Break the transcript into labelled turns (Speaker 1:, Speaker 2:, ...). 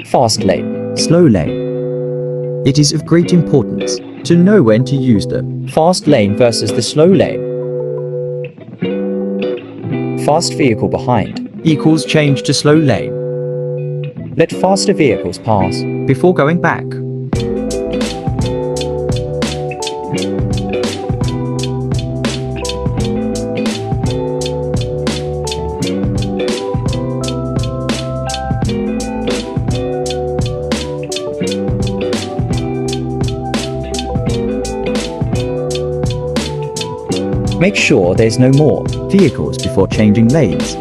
Speaker 1: Fast lane.
Speaker 2: Slow lane. It is of great importance to know when to use them.
Speaker 1: Fast lane versus the slow lane. Fast vehicle behind.
Speaker 2: Equals change to slow lane.
Speaker 1: Let faster vehicles pass.
Speaker 2: Before going back.
Speaker 1: Make sure there's no more
Speaker 2: vehicles before changing lanes.